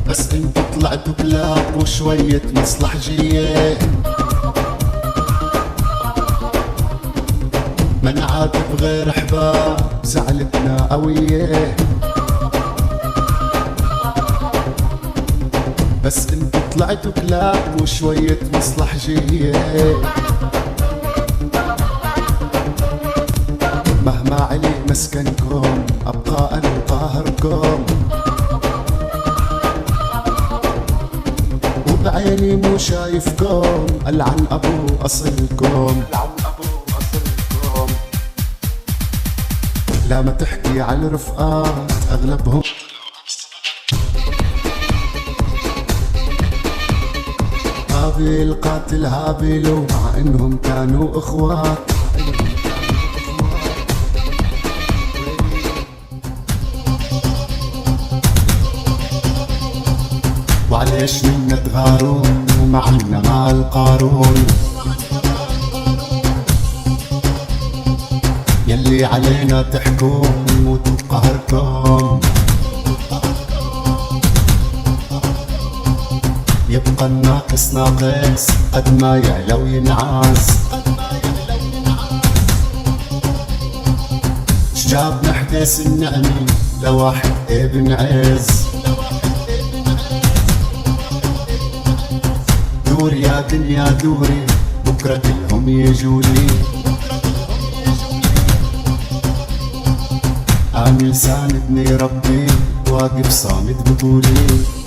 بس انتو طلعتوا كلاب وشوية مصلحجية. ما نعاتب غير احباب زعلتنا قوية، بس انتو طلعتوا كلاب وشوية مصلحجية. مهما علي مسكنكم ابقى انا قاهركم، وبعيني مو شايفكم العن ابو اصلكم. لا ما تحكي على الرفقات اغلبهم هابيل قاتل هابيل، مع انهم كانوا اخوات. وعليش منا تغارون ومعنا مع القارون، يلي علينا تحكون وتقهركم. يبقى الناقص ناقص قد ما يعلى وينعاس. شجاب نحدث النعمة لواحد ابن عز. دوري يا دنيا دوري بكرة كلهم يجولي. أنا لسان ابني ربي واقف صامت بطولي.